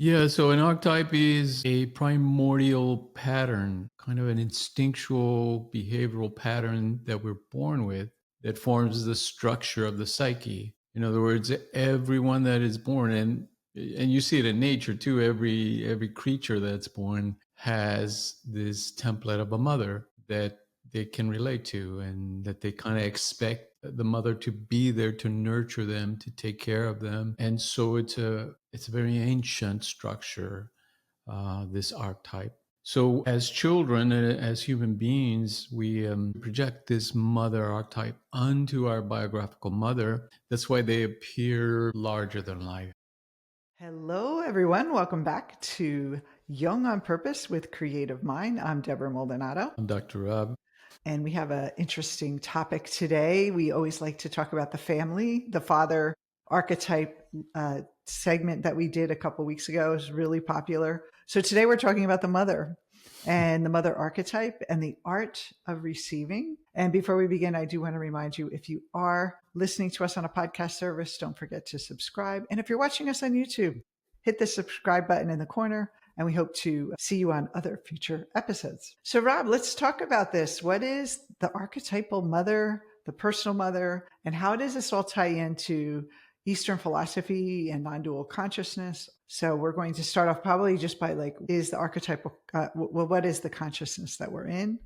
Yeah, so an archetype is a primordial pattern, kind of an instinctual behavioral pattern that we're born with that forms the structure of the psyche. In other words, everyone that is born, and you see it in nature too, every creature that's born has this template of a mother that they can relate to and that they kind of expect the mother to be there to nurture them, to take care of them. And so it's a very ancient structure, this archetype. So as children, as human beings, we project this mother archetype onto our biographical mother. That's why they appear larger than life. Hello, everyone. Welcome back to Young on Purpose with Creative Mind. I'm Debra Maldonado, I'm Dr. Rob. and we have an interesting topic today. We always like to talk about the family. The father archetype segment that we did a couple weeks ago is really popular. So today we're talking about the mother and the mother archetype and the art of receiving. And before we begin, I do want to remind you, if you are listening to us on a podcast service, don't forget to subscribe. And if you're watching us on YouTube, hit the subscribe button in the corner, and we hope to see you on other future episodes. So, Rob, let's talk about this. What is the archetypal mother, the personal mother, and how does this all tie into Eastern philosophy and non-dual consciousness? So we're going to start off probably just by is the archetypal, what is the consciousness that we're in?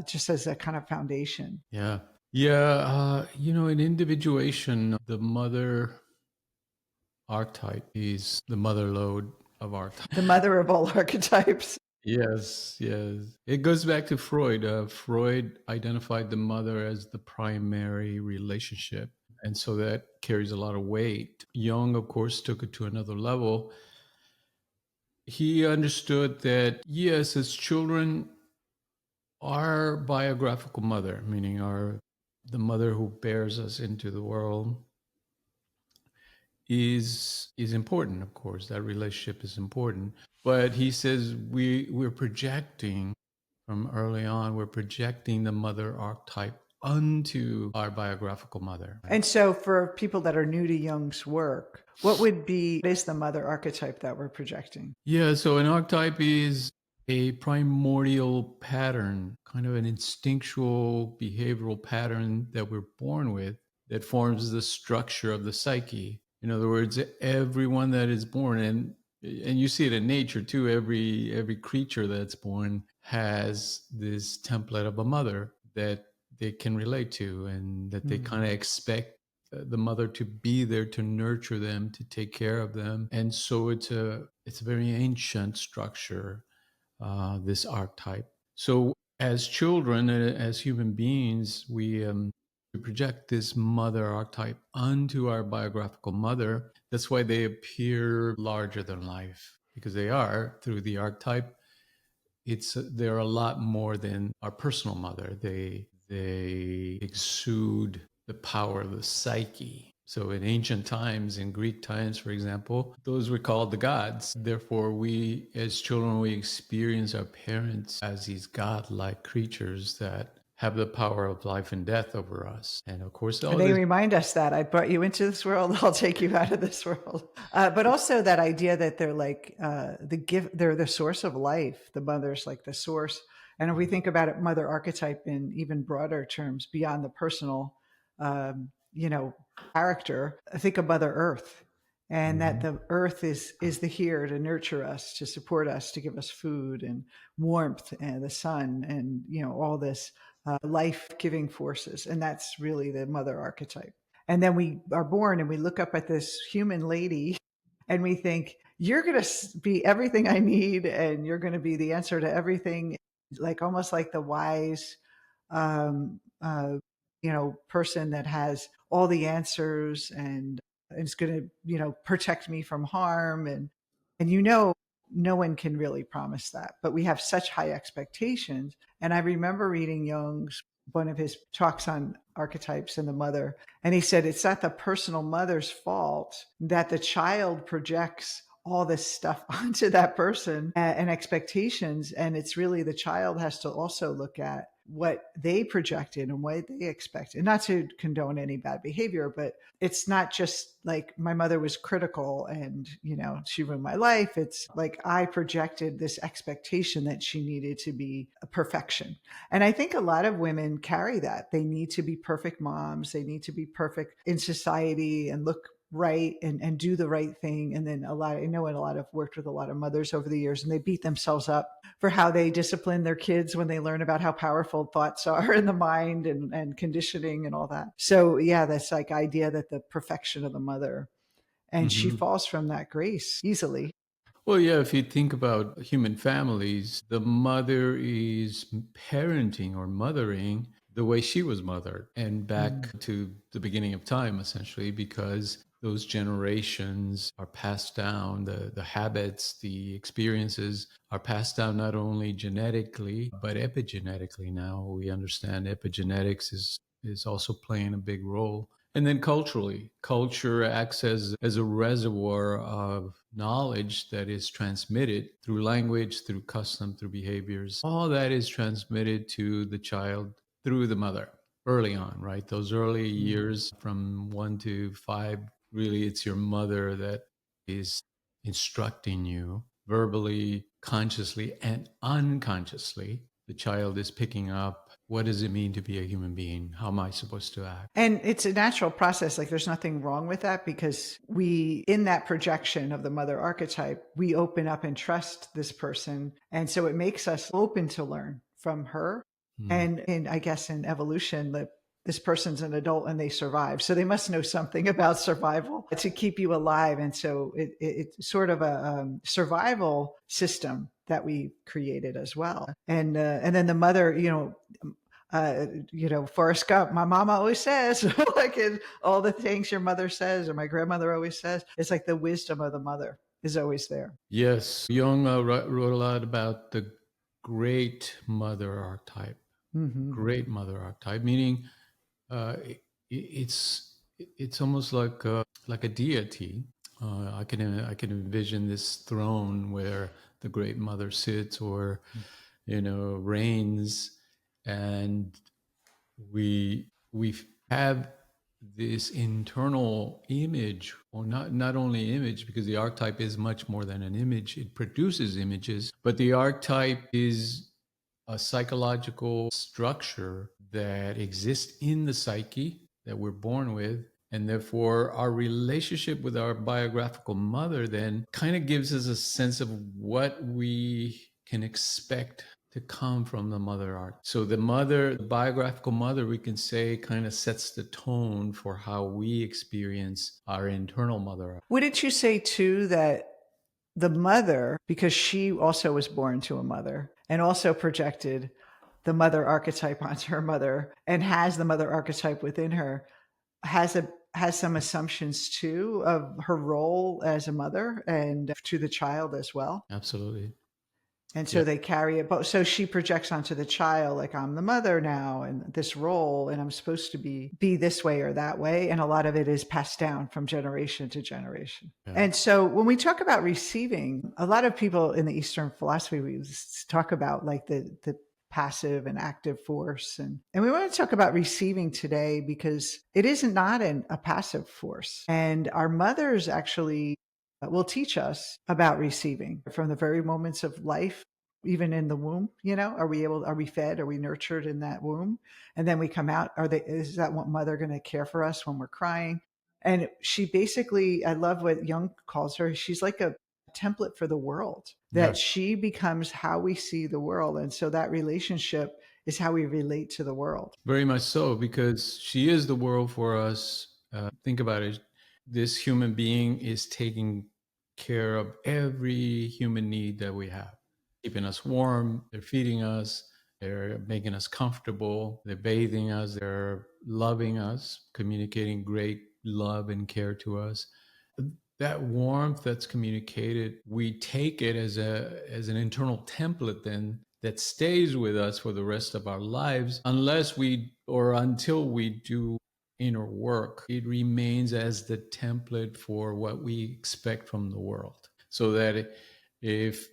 Just as a kind of foundation. Yeah. Yeah. In individuation, the mother archetype is the mother lode of archetype. The mother of all archetypes. Yes, yes. It goes back to Freud. Freud identified the mother as the primary relationship. And so that carries a lot of weight. Jung, of course, took it to another level. He understood that, yes, as children, our biographical mother, meaning the mother who bears us into the world, is important. Of course, that relationship is important. But he says we're projecting from early on, we're projecting the mother archetype onto our biographical mother. And so for people that are new to Jung's work, what is the mother archetype that we're projecting? Yeah, so an archetype is a primordial pattern, kind of an instinctual behavioral pattern that we're born with that forms the structure of the psyche. In other words, everyone that is born, and you see it in nature too, every creature that's born has this template of a mother that they can relate to and that they kind of expect the mother to be there to nurture them, to take care of them. And so it's a very ancient structure, this archetype. So as children, as human beings, we project this mother archetype onto our biographical mother. That's why they appear larger than life, because they are through the archetype. They're a lot more than our personal mother. They exude the power of the psyche. So in ancient times, in Greek times, for example, those were called the gods. Therefore, we as children, we experience our parents as these godlike creatures that have the power of life and death over us. And of course, all They this. remind us that I brought you into this world, I'll take you out of this world. But also that idea that they're like they're the source of life. The mother's like the source. And if we think about it, mother archetype in even broader terms, beyond the personal, character, I think of Mother Earth, and that the earth is the here to nurture us, to support us, to give us food and warmth, and the sun, and all this life-giving forces. And that's really the mother archetype. And then we are born and we look up at this human lady and we think, you're going to be everything I need, and you're going to be the answer to everything, like almost like the wise um, uh, person that has all the answers, and is going to protect me from harm. And no one can really promise that, but we have such high expectations. And I remember reading Jung's one of his talks on archetypes and the mother, and he said it's not the personal mother's fault that the child projects all this stuff onto that person and expectations. And it's really the child has to also look at what they projected and what they expected. Not to condone any bad behavior, but it's not just like my mother was critical and, she ruined my life. It's like I projected this expectation that she needed to be a perfection. And I think a lot of women carry that. They need to be perfect moms. They need to be perfect in society and look right and do the right thing. And then I know I've worked with a lot of mothers over the years, and they beat themselves up for how they discipline their kids when they learn about how powerful thoughts are in the mind and conditioning and all that. So yeah, that's like idea that the perfection of the mother, and she Hmm. falls from that grace easily. Well, yeah, if you think about human families, the mother is parenting or mothering the way she was mothered and back Mm. to the beginning of time, essentially, because those generations are passed down. The habits, the experiences are passed down not only genetically, but epigenetically. Now we understand epigenetics is also playing a big role. And then culturally, culture acts as a reservoir of knowledge that is transmitted through language, through custom, through behaviors. All that is transmitted to the child through the mother early on, right? Those early Mm. years from 1 to 5, really, it's your mother that is instructing you verbally, consciously, and unconsciously. The child is picking up, what does it mean to be a human being? How am I supposed to act? And it's a natural process. Like there's nothing wrong with that, because in that projection of the mother archetype, we open up and trust this person. And so it makes us open to learn from her. Hmm. And I guess in evolution, this person's an adult and they survive. So they must know something about survival to keep you alive. And so it's sort of a survival system that we created as well. And then the mother, Forrest Gump, my mama always says, like all the things your mother says or my grandmother always says, it's like the wisdom of the mother is always there. Yes, Jung wrote a lot about the great mother archetype. Mm-hmm. Great mother archetype, meaning it's almost like a deity. I can envision this throne where the great mother sits, or reigns, and we have this internal image, or not only image, because the archetype is much more than an image. It produces images, but the archetype is a psychological structure that exists in the psyche that we're born with. And therefore, our relationship with our biographical mother then kind of gives us a sense of what we can expect to come from the mother art. So the mother, the biographical mother, we can say, kind of sets the tone for how we experience our internal mother art. Wouldn't you say too that the mother, because she also was born to a mother and also projected the mother archetype onto her mother and has the mother archetype within her, has some assumptions too of her role as a mother and to the child as well. Absolutely. And Yeah. so they carry it, but so she projects onto the child, like I'm the mother now and this role, and I'm supposed to be this way or that way. And a lot of it is passed down from generation to generation. Yeah. And so when we talk about receiving, a lot of people in the Eastern philosophy, we talk about like the passive and active force. And we want to talk about receiving today because it is not a passive force. And our mothers actually will teach us about receiving from the very moments of life, even in the womb. Are we fed, are we nurtured in that womb, and then we come out? Is that what mother going to care for us when we're crying? And she basically, I love what Jung calls her, she's like a template for the world, Yeah. that she becomes how we see the world. And so that relationship is how we relate to the world. Very much so, because she is the world for us. Think about it. This human being is taking care of every human need that we have, keeping us warm. They're feeding us. They're making us comfortable. They're bathing us. They're loving us, communicating great love and care to us. That warmth that's communicated, we take it as an internal template then that stays with us for the rest of our lives, unless we or until we do inner work. It remains as the template for what we expect from the world. So that if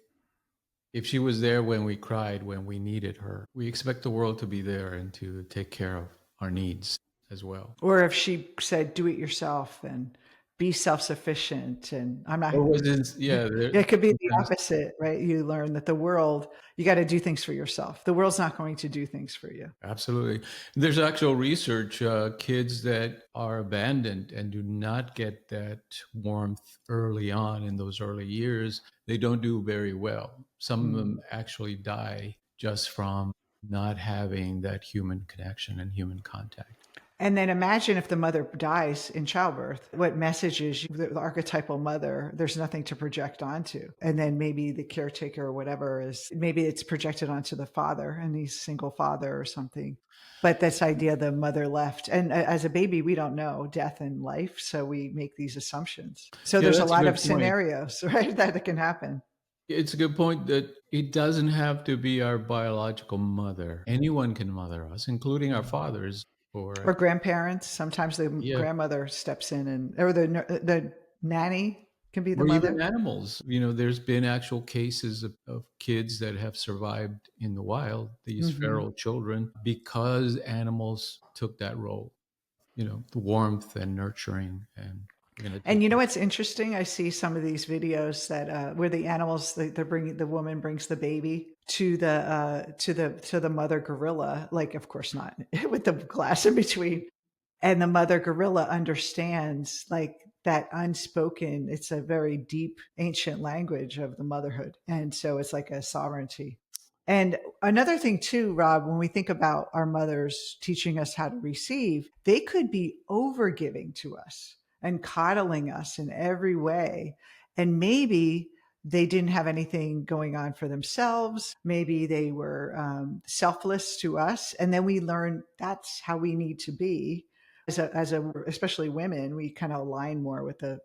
If she was there when we cried, when we needed her, we expect the world to be there and to take care of our needs as well. Or if she said, "Do it yourself and be self-sufficient," and I'm not Or was it, yeah, yeah, it could be the sometimes. opposite, right? You learn that the world, you gotta do things for yourself. The world's not going to do things for you. Absolutely. There's actual research, kids that are abandoned and do not get that warmth early on in those early years, they don't do very well. Some of Mm. them actually die just from not having that human connection and human contact. And then imagine if the mother dies in childbirth, what messages the archetypal mother, there's nothing to project onto. And then maybe the caretaker or whatever is, maybe it's projected onto the father and he's single father or something. But this idea the mother left. And as a baby, we don't know death and life. So we make these assumptions. So Yeah, there's a that's a lot good of point. scenarios, right, that can happen. It's a good point that it doesn't have to be our biological mother. Anyone can mother us, including our fathers. Or Or grandparents. Sometimes the yeah, grandmother steps in and, or the nanny can be the or even mother. animals. There's been actual cases of kids that have survived in the wild, these Hmm. feral children, because animals took that role, the warmth and nurturing, and we're going to And take you know care. what's interesting? I see some of these videos that where the animals they're bringing the woman brings the baby to the mother gorilla, like of course not with the glass in between, and the mother gorilla understands like that unspoken. It's a very deep ancient language of the motherhood, and so it's like a sovereignty. And another thing too, Rob, when we think about our mothers teaching us how to receive, they could be over giving to us and coddling us in every way. And maybe they didn't have anything going on for themselves. Maybe they were selfless to us. And then we learn that's how we need to be. Especially women, we kind of align more with the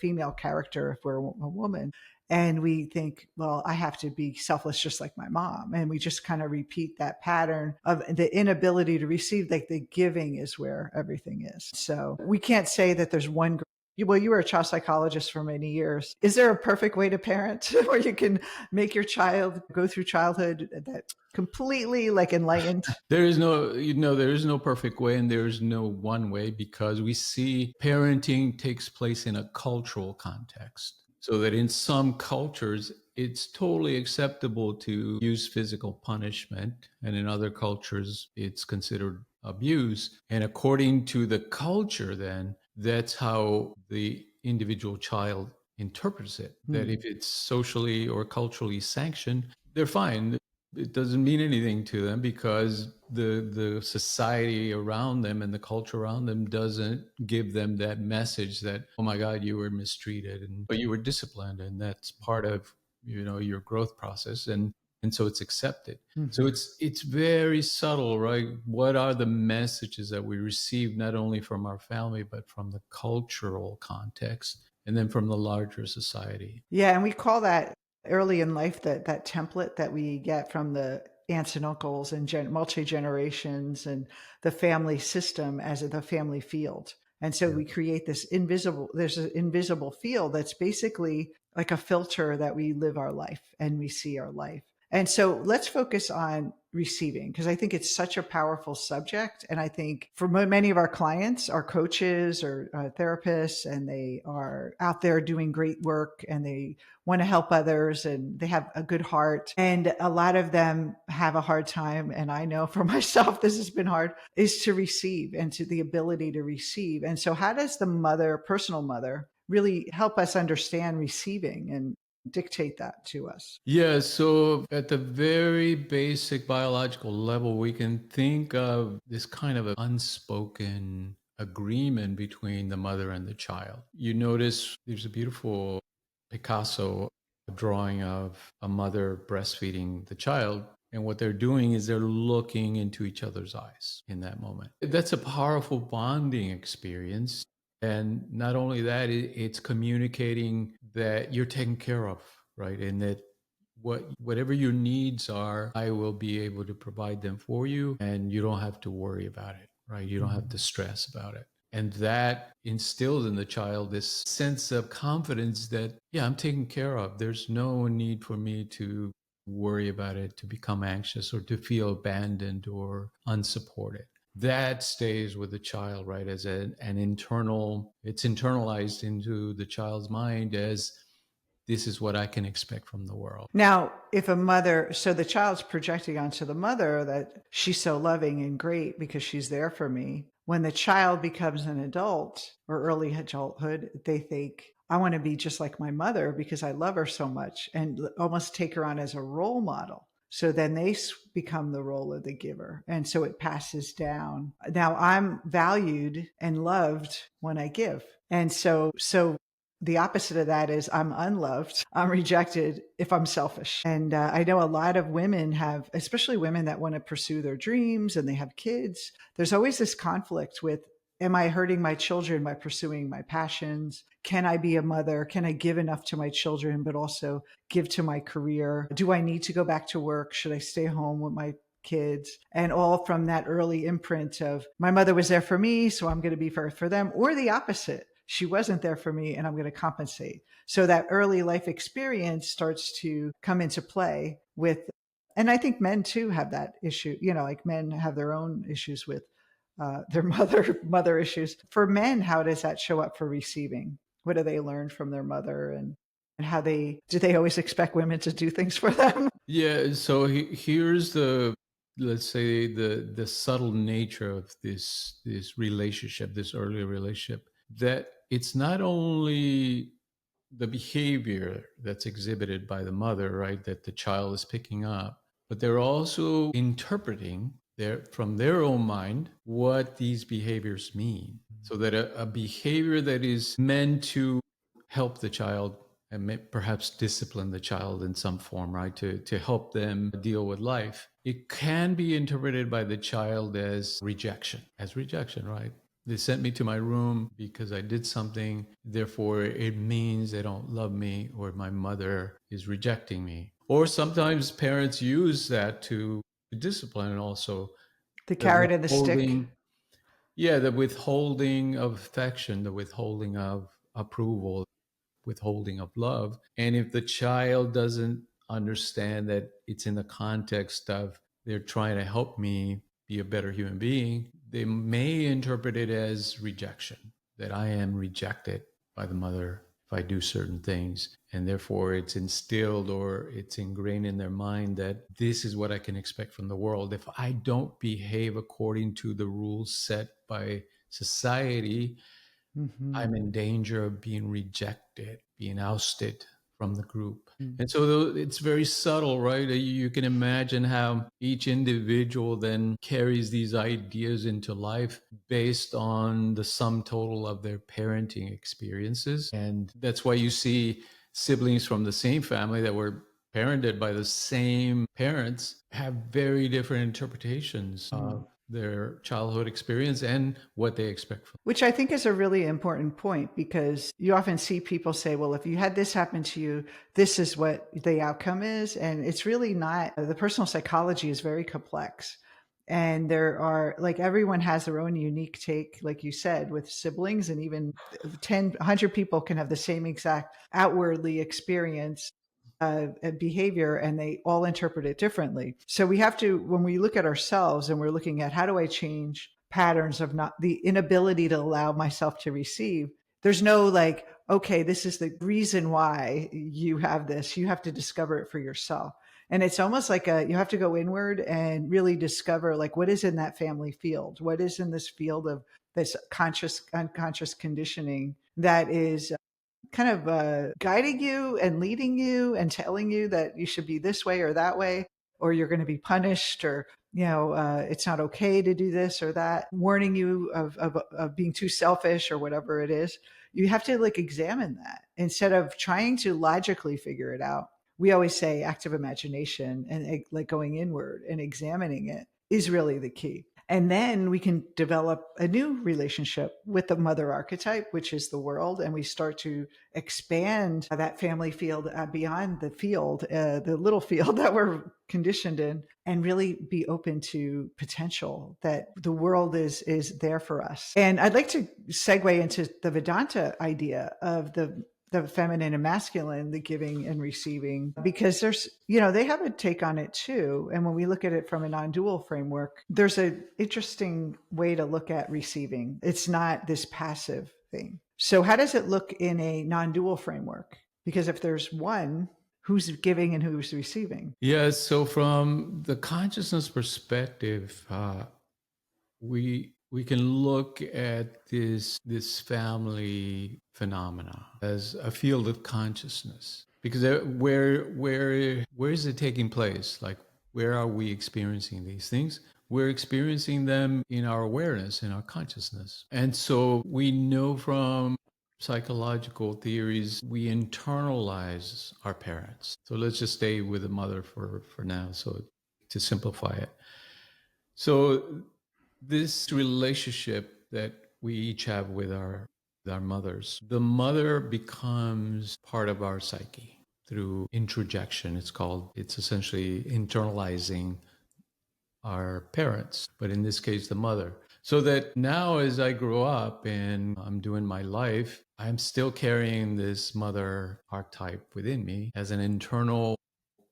female character if we're a woman. And we think, well, I have to be selfless just like my mom. And we just kind of repeat that pattern of the inability to receive, like the giving is where everything is. So we can't say that there's one. Well, you were a child psychologist for many years. Is there a perfect way to parent where you can make your child go through childhood that completely like enlightened? There is no perfect way, and there is no one way, because we see parenting takes place in a cultural context. So that in some cultures, it's totally acceptable to use physical punishment, and in other cultures, it's considered abuse. And according to the culture, then that's how the individual child interprets it. That Hmm. if it's socially or culturally sanctioned, they're fine. It doesn't mean anything to them because the society around them and the culture around them doesn't give them that message that, oh my God, you were mistreated, and but you were disciplined, and that's part of your growth process, and so it's accepted. So Hmm. it's very subtle, right? What are the messages that we receive not only from our family but from the cultural context, and then from the larger society? Yeah, and we call that early in life that template that we get from the aunts and uncles and multi generations and the family system as the family field. And so Yeah. we create this invisible. There's an invisible field that's basically like a filter that we live our life and we see our life. And so let's focus on receiving because I think it's such a powerful subject. And I think for many of our clients are coaches or therapists, and they are out there doing great work and they want to help others and they have a good heart. And a lot of them have a hard time. And I know for myself, this has been hard, is to receive and to the ability to receive. And so, how does the mother, personal mother, really help us understand receiving and dictate that to us? Yeah, so at the very basic biological level, we can think of this kind of an unspoken agreement between the mother and the child. You notice there's a beautiful Picasso drawing of a mother breastfeeding the child. And what they're doing is they're looking into each other's eyes in that moment. That's a powerful bonding experience. And not only that, it's communicating that you're taken care of, right? And that whatever your needs are, I will be able to provide them for you, and you don't have to worry about it, right? You don't have to Mhm. stress about it. And that instills in the child this sense of confidence that, yeah, I'm taken care of. There's no need for me to worry about it, to become anxious, or to feel abandoned or unsupported. That stays with the child, right? As an internal, it's internalized into the child's mind as this is what I can expect from the world. Now, if a mother, so the child's projecting onto the mother that she's so loving and great because she's there for me. When the child becomes an adult or early adulthood, they think, I want to be just like my mother because I love her so much, and almost take her on as a role model. So then they become the role of the giver. And so it passes down. Now I'm valued and loved when I give. And so the opposite of that is I'm unloved. I'm rejected if I'm selfish. And I know a lot of women have, especially women that want to pursue their dreams and they have kids. There's always this conflict with, am I hurting my children by pursuing my passions? Can I be a mother? Can I give enough to my children, but also give to my career? Do I need to go back to work? Should I stay home with my kids? And all from that early imprint of my mother was there for me, so I'm going to be for them, or the opposite. She wasn't there for me and I'm going to compensate. So that early life experience starts to come into play with, and I think men too have that issue, like men have their own issues with their mother issues. For men, how does that show up for receiving? What do they learn from their mother, and how do they always expect women to do things for them? Yeah, so here's the, let's say, the subtle nature of this relationship, this early relationship, that it's not only the behavior that's exhibited by the mother, right, that the child is picking up, but they're also interpreting from their own mind what these behaviors mean. So that a behavior that is meant to help the child and perhaps discipline the child in some form, right, to help them deal with life, it can be interpreted by the child as rejection, right? They sent me to my room because I did something. Therefore, it means they don't love me, or my mother is rejecting me. Or sometimes parents use that to discipline, and also The the carrot and the stick. withholding, yeah, the withholding of affection, the withholding of approval, withholding of love. And if the child doesn't understand that it's in the context of they're trying to help me be a better human being, they may interpret it as rejection, that I am rejected by the mother if I do certain things. And therefore, it's instilled or it's ingrained in their mind that this is what I can expect from the world. If I don't behave according to the rules set by society, Mm-hmm. I'm in danger of being rejected, being ousted from the group. Mm. And so it's very subtle, right? You can imagine how each individual then carries these ideas into life based on the sum total of their parenting experiences. And that's why you see siblings from the same family that were parented by the same parents have very different interpretations of their childhood experience and what they expect from. Which I think is a really important point, because you often see people say, well, if you had this happen to you, this is what the outcome is. And it's really not. The personal psychology is very complex. And there are, like, everyone has their own unique take, like you said, with siblings, and even 10, 100 people can have the same exact outwardly experience behavior, and they all interpret it differently. So we have to, when we look at ourselves and we're looking at how do I change patterns of not the inability to allow myself to receive, there's no like, okay, this is the reason why you have this. You have to discover it for yourself. And it's almost like you have to go inward and really discover, like, what is in that family field? What is in this field of this conscious, unconscious conditioning that is kind of guiding you and leading you and telling you that you should be this way or that way, or you're going to be punished, or it's not okay to do this or that, warning you of being too selfish or whatever it is. You have to like examine that instead of trying to logically figure it out. We always say active imagination and like going inward and examining it is really the key. And then we can develop a new relationship with the mother archetype, which is the world. And we start to expand that family field beyond the field, the little field that we're conditioned in, and really be open to potential, that the world is there for us. And I'd like to segue into the Vedanta idea of the the feminine and masculine, the giving and receiving, because there's, they have a take on it too. And when we look at it from a non-dual framework, there's an interesting way to look at receiving. It's not this passive thing. So how does it look in a non-dual framework? Because if there's one, who's giving and who's receiving? Yeah, so from the consciousness perspective, we can look at this family phenomena as a field of consciousness, because where is it taking place? Like, where are we experiencing these things? We're experiencing them in our awareness, in our consciousness. And so we know from psychological theories, we internalize our parents. So let's just stay with the mother for now, so to simplify it. So this relationship that we each have with our mothers, the mother becomes part of our psyche through introjection. It's essentially internalizing our parents, but in this case, the mother. So that now, as I grow up and I'm doing my life, I'm still carrying this mother archetype within me as an internal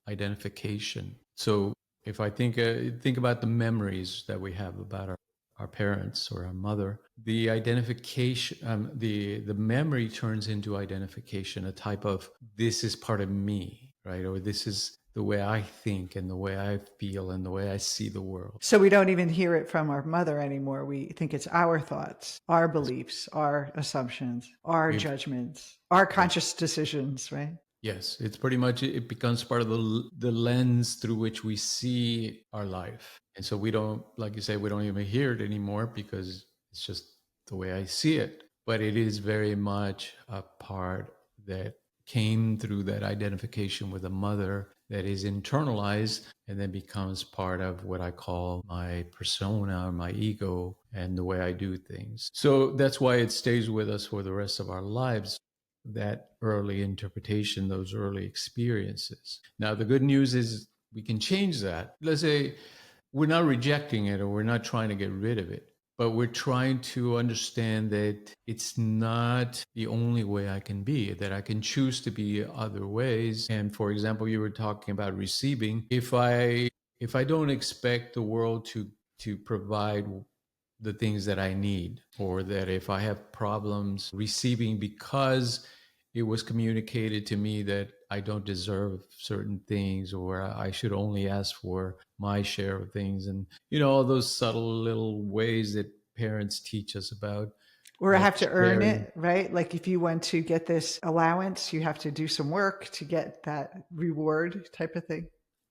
identification. So if I think about the memories that we have about our parents or our mother, the identification, the memory turns into identification, a type of, this is part of me, right? Or this is the way I think and the way I feel and the way I see the world. So we don't even hear it from our mother anymore. We think it's our thoughts, our beliefs, our assumptions, our judgments, our conscious decisions, right? Yes, it's pretty much, it becomes part of the lens through which we see our life. And so we don't, like you say, we don't even hear it anymore because it's just the way I see it. But it is very much a part that came through that identification with a mother that is internalized and then becomes part of what I call my persona or my ego and the way I do things. So that's why it stays with us for the rest of our lives, that early interpretation, those early experiences. Now, the good news is we can change that. Let's say we're not rejecting it or we're not trying to get rid of it, but we're trying to understand that it's not the only way I can be, that I can choose to be other ways. And for example, you were talking about receiving. If I don't expect the world to provide the things that I need, or that if I have problems receiving because it was communicated to me that I don't deserve certain things, or I should only ask for my share of things, and all those subtle little ways that parents teach us about. Or I have to earn Sharing. it, right? Like if you want to get this allowance, you have to do some work to get that reward type of thing.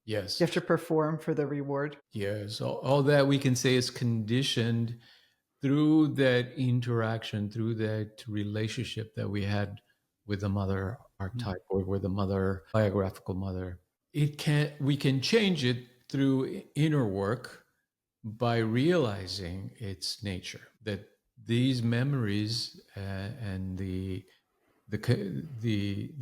Yes. You have to perform for the reward. Yes. All that we can say is conditioned through that interaction, through that relationship that we had with the mother archetype or with the mother, biographical mother. We can change it through inner work by realizing its nature, that these memories and the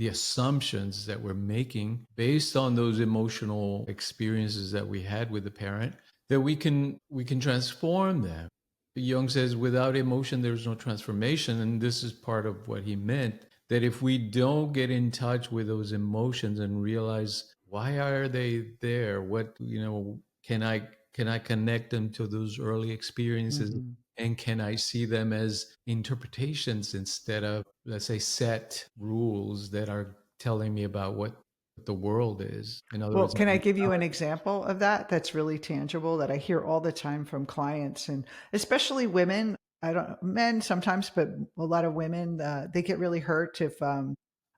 assumptions that we're making based on those emotional experiences that we had with the parent, that we can transform them. Jung says, without emotion, there's no transformation. And this is part of what he meant, that if we don't get in touch with those emotions and realize, why are they there? What, can I connect them to those early experiences? Mm-hmm. And can I see them as interpretations instead of, let's say, set rules that are telling me about what the world is? In other Well, words, can I give you an example of that that's really tangible that I hear all the time from clients, and especially women? I don't, men sometimes, but a lot of women, they get really hurt if a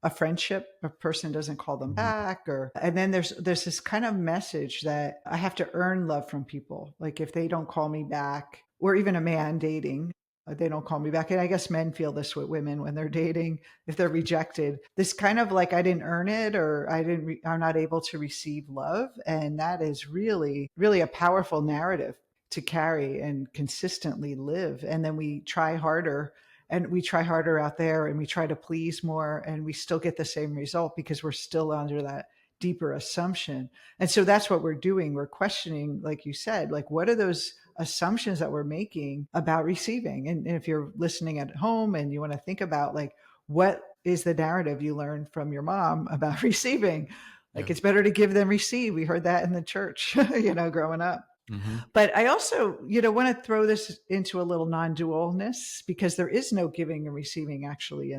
friendship, a person doesn't call them back, or and then there's this kind of message that I have to earn love from people. Like if they don't call me back, or even a man dating, they don't call me back. And I guess men feel this with women when they're dating, if they're rejected, this kind of like, I didn't earn it, or I'm not able to receive love. And that is really, really a powerful narrative to carry and consistently live. And then we try harder, and we try harder out there, and we try to please more, and we still get the same result because we're still under that deeper assumption. And so that's what we're doing. We're questioning, like you said, like, what are those assumptions that we're making about receiving? And if you're listening at home and you want to think about, like, what is the narrative you learned from your mom about receiving. Like, Yeah. it's better to give than receive. We heard that in the church, growing up. Hmm. But I also, want to throw this into a little non-dualness, because there is no giving and receiving actually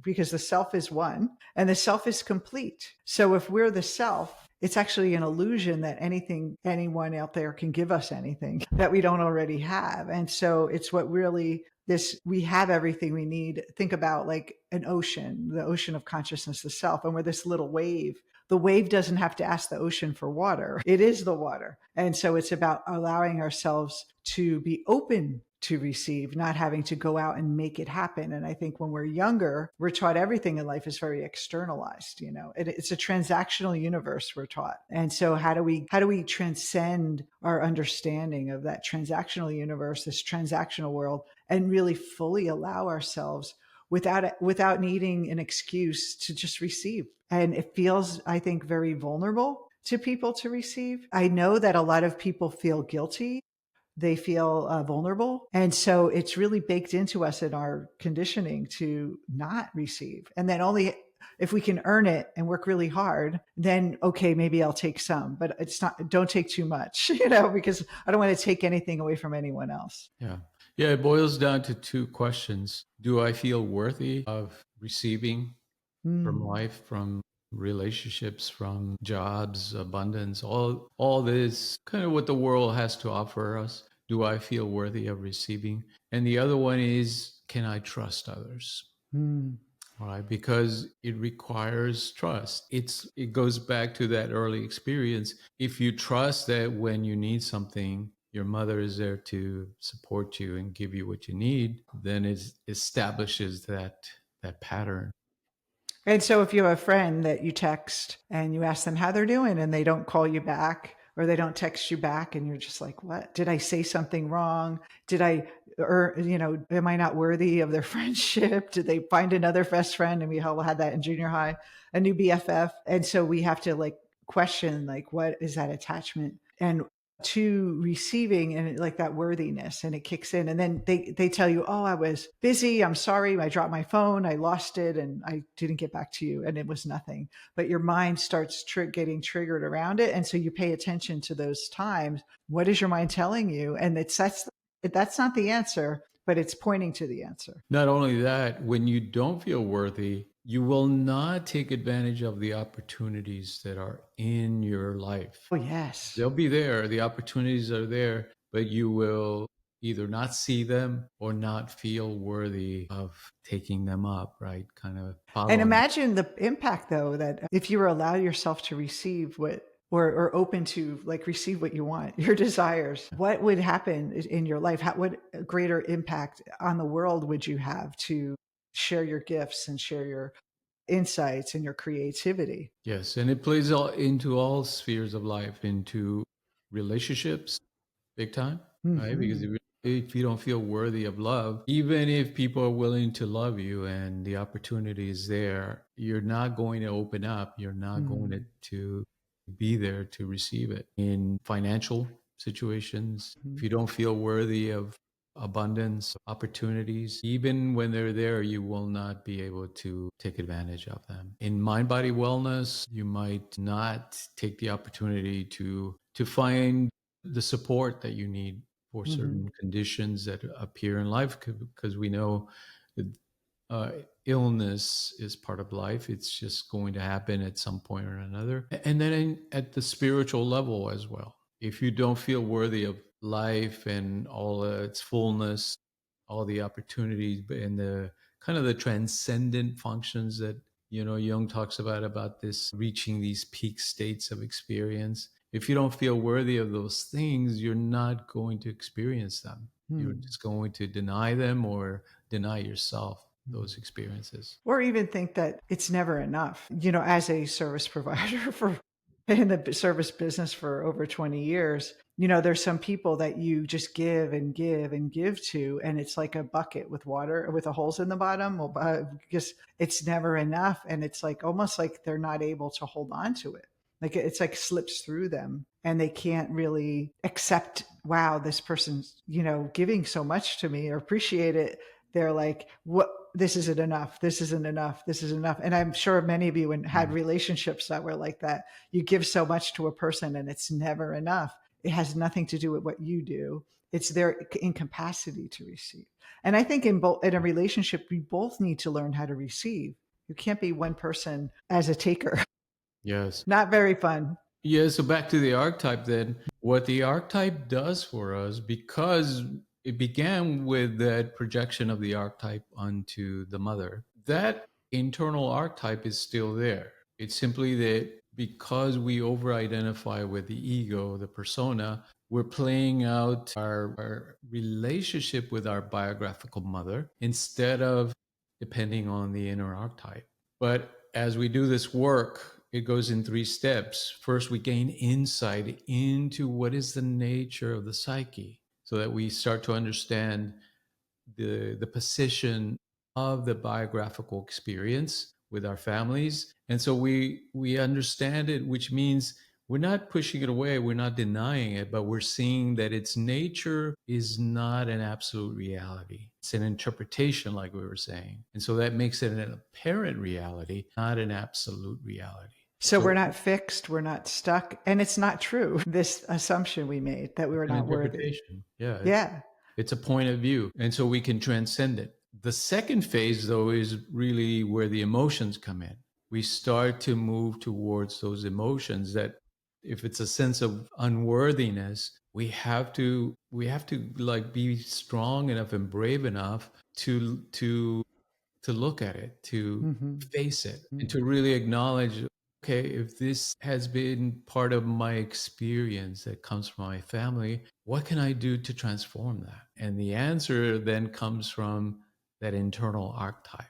because the self is one and the self is complete. So if we're the self, it's actually an illusion that anyone out there can give us anything that we don't already have. And so it's what really we have everything we need. Think about like an ocean, the ocean of consciousness, the self, and we're this little wave. The wave doesn't have to ask the ocean for water. It is the water. And so it's about allowing ourselves to be open to receive, not having to go out and make it happen. And I think when we're younger, we're taught everything in life is very externalized. It's a transactional universe we're taught. And so how do we transcend our understanding of that transactional universe, this transactional world, and really fully allow ourselves without needing an excuse to just receive? And it feels, I think, very vulnerable to people to receive. I know that a lot of people feel guilty. They feel vulnerable. And so it's really baked into us in our conditioning to not receive. And then only if we can earn it and work really hard, then okay, maybe I'll take some, but don't take too much, because I don't want to take anything away from anyone else. Yeah. Yeah. It boils down to two questions. Do I feel worthy of receiving from Mm. life, from relationships, from jobs, abundance, all this kind of what the world has to offer us? Do I feel worthy of receiving? And the other one is, can I trust others? Mm. All right, because it requires trust. It goes back to that early experience. If you trust that when you need something, your mother is there to support you and give you what you need, then it establishes that pattern. And so if you have a friend that you text and you ask them how they're doing and they don't call you back or they don't text you back and you're just like, what? Did I say something wrong? Am I not worthy of their friendship? Did they find another best friend? And we all had that in junior high, a new BFF. And so we have to like question, like, what is that attachment? And to receiving and like that worthiness, and it kicks in, and then they tell you, oh, I was busy, I'm sorry, I dropped my phone, I lost it, and I didn't get back to you, and it was nothing. But your mind starts getting triggered around it, and so you pay attention to those times. What is your mind telling you? And that's not the answer, but it's pointing to the answer. Not only that, when you don't feel worthy, you will not take advantage of the opportunities that are in your life. Oh yes. They'll be there, the opportunities are there, but you will either not see them or not feel worthy of taking them up, right? Kind of And following. imagine the impact, though, that if you were allow yourself to receive what, or open to like receive what you want, your desires, what would happen in your life? What greater impact on the world would you have to share your gifts and share your insights and your creativity? Yes, and it plays into all spheres of life, into relationships, big time, right? Because Hmm. if you don't feel worthy of love, even if people are willing to love you and the opportunity is there, you're not going to open up. You're not going Hmm. to be there to receive it. In financial situations, if Hmm. you don't feel worthy of abundance, opportunities, even when they're there, you will not be able to take advantage of them. In mind body wellness, you might not take the opportunity to find the support that you need for Hmm. certain conditions that appear in life, because we know that uh, illness is part of life. It's just going to happen at some point or another. And then at the spiritual level as well. If you don't feel worthy of life and all its fullness, all the opportunities and the kind of the transcendent functions that Jung talks about this reaching these peak states of experience. If you don't feel worthy of those things, you're not going to experience them. You're Hmm. just going to deny them or deny yourself those experiences. Or even think that it's never enough. As a service provider for in the service business for over 20 years, there's some people that you just give and give and give to, and it's like a bucket with water with the holes in the bottom. Well, because it's never enough, and it's like almost like they're not able to hold on to it. Like it's like slips through them, and they can't really accept, wow, this person's giving so much to me or appreciate it. They're like, what? this isn't enough. This isn't enough. This is enough. And I'm sure many of you had relationships that were like that. You give so much to a person and it's never enough. It has nothing to do with what you do. It's their incapacity to receive. And I think in a relationship, we both need to learn how to receive. You can't be one person as a taker. Yes. Not very fun. Yeah, so back to the archetype then. What the archetype does for us, because it began with that projection of the archetype onto the mother, that internal archetype is still there. It's simply that because we over identify with the ego, the persona, we're playing out our relationship with our biographical mother instead of depending on the inner archetype. But as we do this work, it goes in 3 steps. First, we gain insight into what is the nature of the psyche so that we start to understand the position of the biographical experience with our families. And so we understand it, which means we're not pushing it away, we're not denying it, but we're seeing that its nature is not an absolute reality. It's an interpretation, like we were saying. And so that makes it an apparent reality, not an absolute reality. So we're not fixed, we're not stuck, and it's not true. This assumption we made that we were An not worthy. interpretation. Yeah. Yeah. It's a point of view. And so we can transcend it. The second phase, though, is really where the emotions come in. We start to move towards those emotions that if it's a sense of unworthiness, we have to like be strong enough and brave enough to look at it, to face it, and to really acknowledge, okay, if this has been part of my experience that comes from my family, what can I do to transform that? And the answer then comes from that internal archetype,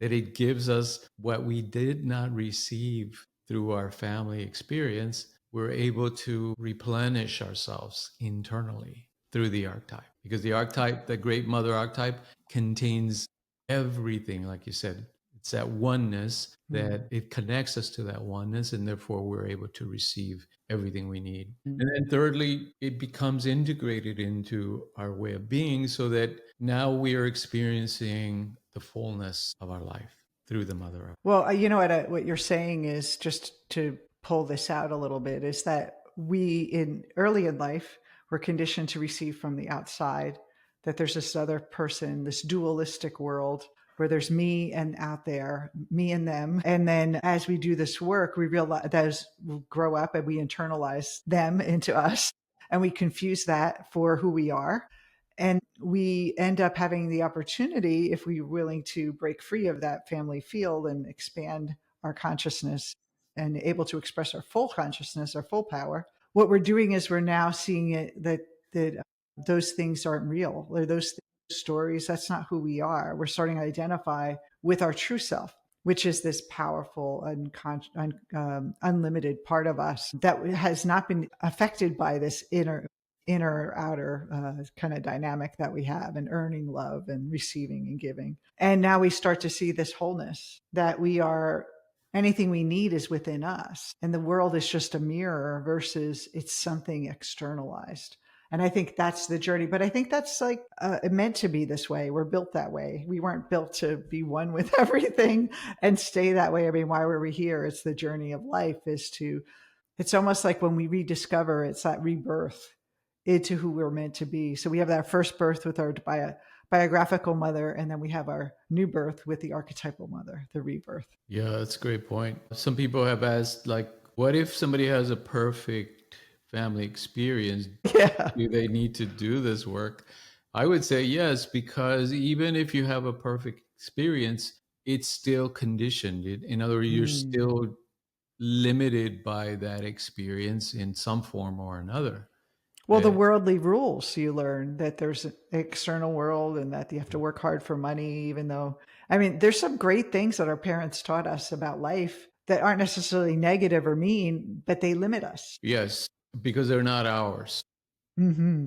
that it gives us what we did not receive through our family experience. We're able to replenish ourselves internally through the archetype, because the archetype, the great mother archetype, contains everything, like you said. It's that oneness that it connects us to that oneness, and therefore we're able to receive everything we need. And then thirdly, it becomes integrated into our way of being so that now we are experiencing the fullness of our life through the mother. Well, what you're saying is, just to pull this out a little bit, is that we early in life were conditioned to receive from the outside, that there's this other person, this dualistic world where there's me and out there, me and them. And then as we do this work, we realize those grow up and we internalize them into us, and we confuse that for who we are. And we end up having the opportunity, if we're willing to break free of that family field and expand our consciousness and able to express our full consciousness, our full power. What we're doing is we're now seeing it that those things aren't real, or those stories, that's not who we are. We're starting to identify with our true self, which is this powerful, unlimited part of us that has not been affected by this inner outer kind of dynamic that we have, and earning love and receiving and giving. And now we start to see this wholeness, that we are, anything we need is within us, and the world is just a mirror versus it's something externalized. And I think that's the journey. But I think that's like meant to be this way. We're built that way. We weren't built to be one with everything and stay that way. I mean, why were we here? It's the journey of life, it's almost like when we rediscover, it's that rebirth into who we're meant to be. So we have that first birth with our biographical mother, and then we have our new birth with the archetypal mother, the rebirth. Yeah, that's a great point. Some people have asked, like, what if somebody has a perfect family experience? Yeah. Do they need to do this work? I would say yes, because even if you have a perfect experience, it's still conditioned. In other words, you're still limited by that experience in some form or another. Well, the worldly rules, you learn that there's an external world and that you have to work hard for money, even though, I mean, there's some great things that our parents taught us about life that aren't necessarily negative or mean, but they limit us. Yes, because they're not ours. Mm-hmm.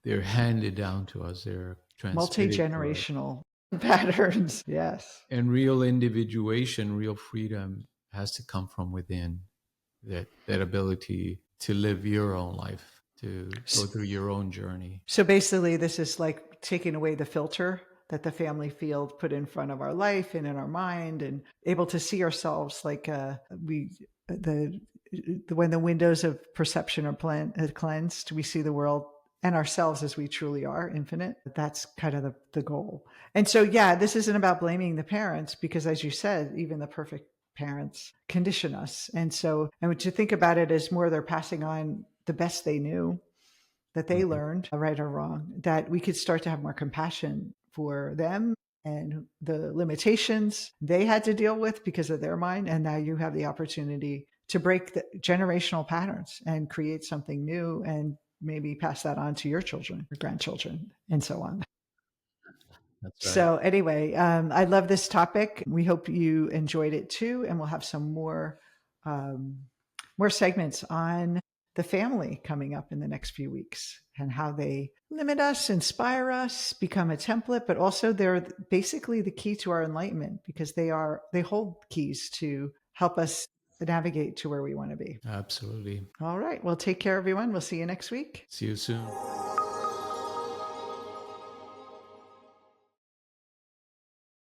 They're handed down to us. They're transmitted to us. Multi-generational patterns. Yes. And real individuation, real freedom has to come from within. That ability to live your own life, to go through your own journey. So basically, this is like taking away the filter that the family field put in front of our life and in our mind, and able to see ourselves like the when the windows of perception are cleansed, we see the world and ourselves as we truly are, infinite. That's kind of the goal. And so, yeah, this isn't about blaming the parents, because as you said, even the perfect parents condition us. And so, and to think about it as more they're passing on the best they knew, that they learned, right or wrong, that we could start to have more compassion for them and the limitations they had to deal with because of their mind. And now you have the opportunity to break the generational patterns and create something new, and maybe pass that on to your children, your grandchildren, and so on. That's right. So anyway, I love this topic. We hope you enjoyed it too, and we'll have some more segments on the family coming up in the next few weeks, and how they limit us, inspire us, become a template, but also they're basically the key to our enlightenment, because they hold keys to help us navigate to where we want to be. Absolutely. All right. Well, take care, everyone. We'll see you next week. See you soon.